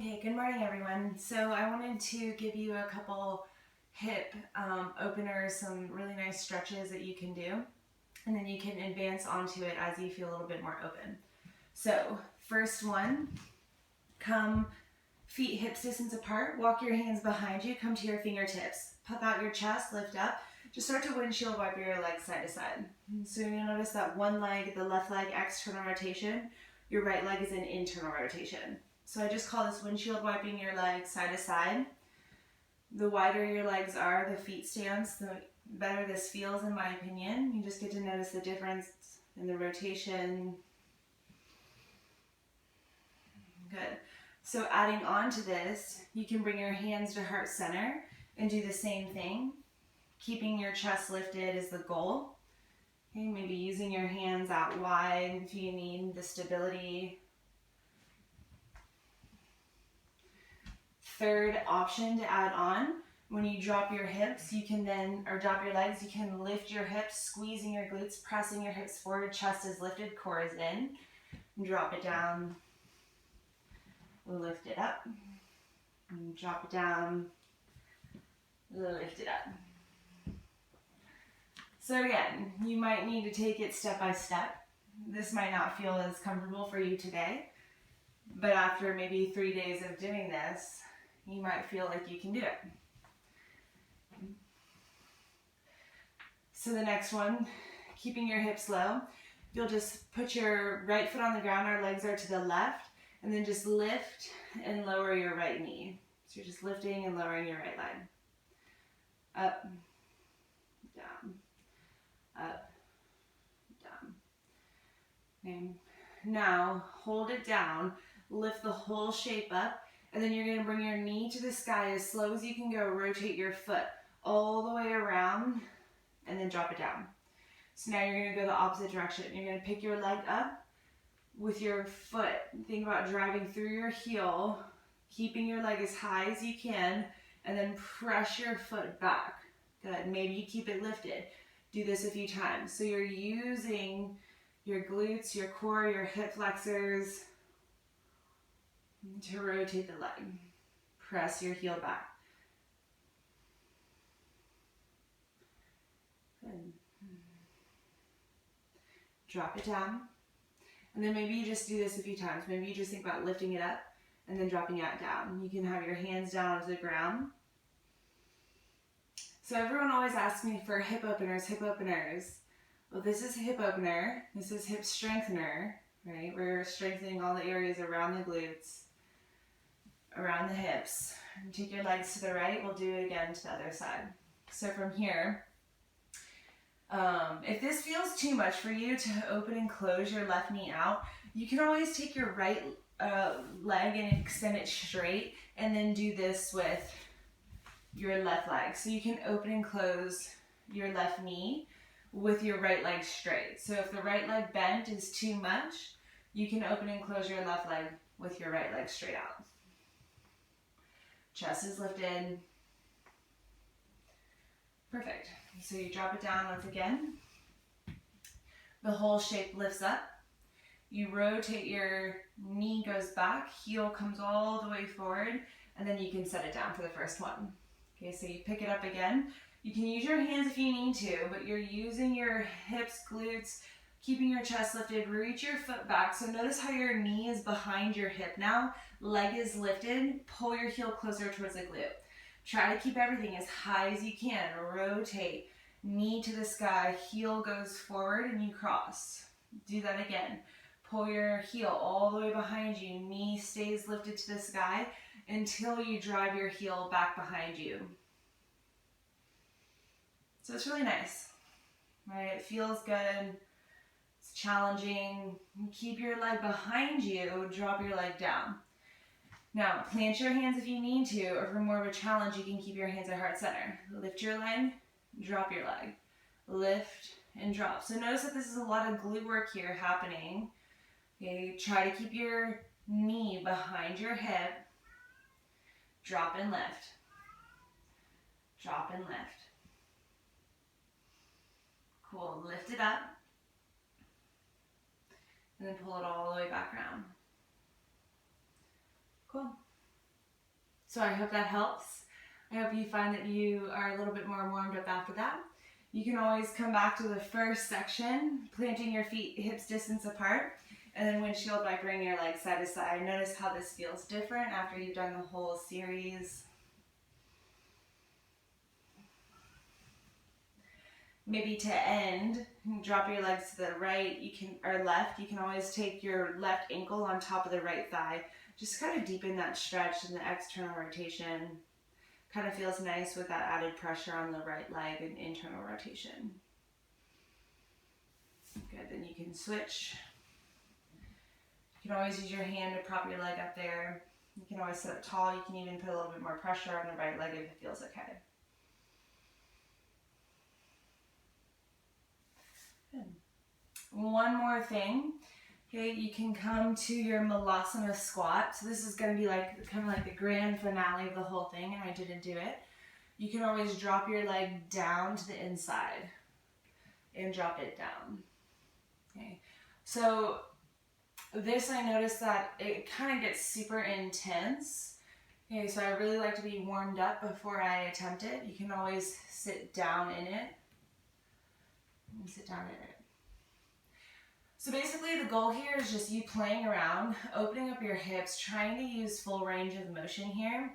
Okay, good morning everyone. So I wanted to give you a couple hip openers, some really nice stretches that you can do, and then you can advance onto it as you feel a little bit more open. So first one, come feet hips distance apart, walk your hands behind you, come to your fingertips, puff out your chest, lift up, just start to windshield wipe your legs side to side. So you'll notice that one leg, the left leg, external rotation, your right leg is in internal rotation. So I just call this windshield wiping your legs side to side. The wider your legs are, the feet stance, the better this feels in my opinion. You just get to notice the difference in the rotation. Good. So adding on to this, you can bring your hands to heart center and do the same thing. Keeping your chest lifted is the goal. Okay, maybe using your hands out wide if you need the stability. Third option to add on, when you drop your hips, you can then, or drop your legs, you can lift your hips, squeezing your glutes, pressing your hips forward, chest is lifted, core is in. Drop it down, lift it up, and drop it down, lift it up. So again, you might need to take it step by step. This might not feel as comfortable for you today, but after maybe 3 days of doing this, you might feel like you can do it. So the next one, keeping your hips low, you'll just put your right foot on the ground, our legs are to the left, and then just lift and lower your right knee. So you're just lifting and lowering your right leg. Up, down, up, down. Okay. Now, hold it down, lift the whole shape up, and then you're going to bring your knee to the sky as slow as you can go. Rotate your foot all the way around and then drop it down. So now you're going to go the opposite direction. You're going to pick your leg up with your foot. Think about driving through your heel, keeping your leg as high as you can, and then press your foot back. Good. Maybe you keep it lifted. Do this a few times. So you're using your glutes, your core, your hip flexors, to rotate the leg. Press your heel back. Good. Drop it down. And then maybe you just do this a few times. Maybe you just think about lifting it up and then dropping it down. You can have your hands down to the ground. So everyone always asks me for hip openers, hip openers. Well, this is hip opener. This is hip strengthener, right? We're strengthening all the areas around the glutes, around the hips. And take your legs to the right. We'll do it again to the other side. So from here, if this feels too much for you to open and close your left knee out, you can always take your right leg and extend it straight and then do this with your left leg. So you can open and close your left knee with your right leg straight. So if the right leg bent is too much, you can open and close your left leg with your right leg straight out. Chest is lifted. Perfect. So you drop it down once again. The whole shape lifts up. You rotate your knee goes back, heel comes all the way forward, and then you can set it down for the first one. Okay, so you pick it up again. You can use your hands if you need to, but you're using your hips, glutes, keeping your chest lifted. Reach your foot back. So notice how your knee is behind your hip now. Leg is lifted. Pull your heel closer towards the glute. Try to keep everything as high as you can. Rotate, knee to the sky, heel goes forward and you cross. Do that again. Pull your heel all the way behind you. Knee stays lifted to the sky until you drive your heel back behind you. So it's really nice, right? It feels good. It's challenging. Keep your leg behind you. Drop your leg down. Now, plant your hands if you need to, or for more of a challenge, you can keep your hands at heart center. Lift your leg, drop your leg. Lift and drop. So notice that this is a lot of glute work here happening. Okay, try to keep your knee behind your hip. Drop and lift. Drop and lift. Cool, lift it up. And then pull it all the way back around. Cool. So I hope that helps. I hope you find that you are a little bit more warmed up after that. You can always come back to the first section, planting your feet hips distance apart, and then windshield by bringing your legs side to side. Notice how this feels different after you've done the whole series. Maybe to end, drop your legs to the right, or left. You can always take your left ankle on top of the right thigh. Just kind of deepen that stretch in the external rotation. Kind of feels nice with that added pressure on the right leg and internal rotation. Good, then you can switch. You can always use your hand to prop your leg up there. You can always sit up tall. You can even put a little bit more pressure on the right leg if it feels okay. Good. One more thing. Okay, you can come to your Malasana squat. So this is going to be kind of like the grand finale of the whole thing, and I didn't do it. You can always drop your leg down to the inside and drop it down. Okay, so this, I noticed that it kind of gets super intense. Okay, so I really like to be warmed up before I attempt it. You can always sit down in it. Sit down in it. So basically the goal here is just you playing around, opening up your hips, trying to use full range of motion here,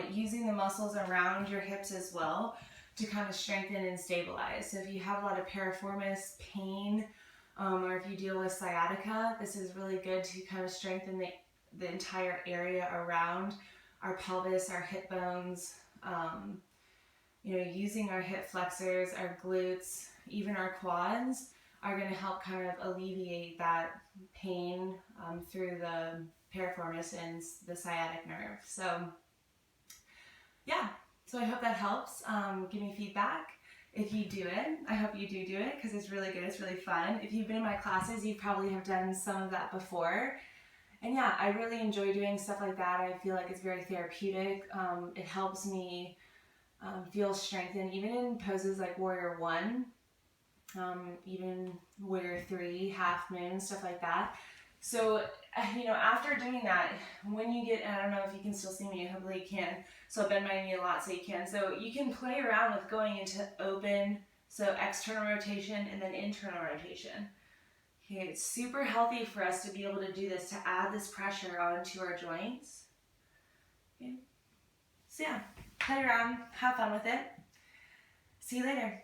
using the muscles around your hips as well to kind of strengthen and stabilize. So if you have a lot of piriformis pain, or if you deal with sciatica, this is really good to kind of strengthen the entire area around our pelvis, our hip bones, using our hip flexors, our glutes, even our quads are going to help kind of alleviate that pain through the piriformis and the sciatic nerve. So yeah, so I hope that helps. Give me feedback if you do it. I hope you do it because it's really good. It's really fun. If you've been in my classes, you probably have done some of that before. And yeah, I really enjoy doing stuff like that. I feel like it's very therapeutic. It helps me feel strengthened, even in poses like Warrior 1. Even Warrior 3, Half Moon, stuff like that. So, after doing that, when you get, I don't know if you can still see me, hopefully you can, so I'll bend my knee a lot so you can. So you can play around with going into open, so external rotation and then internal rotation. Okay, it's super healthy for us to be able to do this, to add this pressure onto our joints. Okay. So yeah, play around, have fun with it. See you later.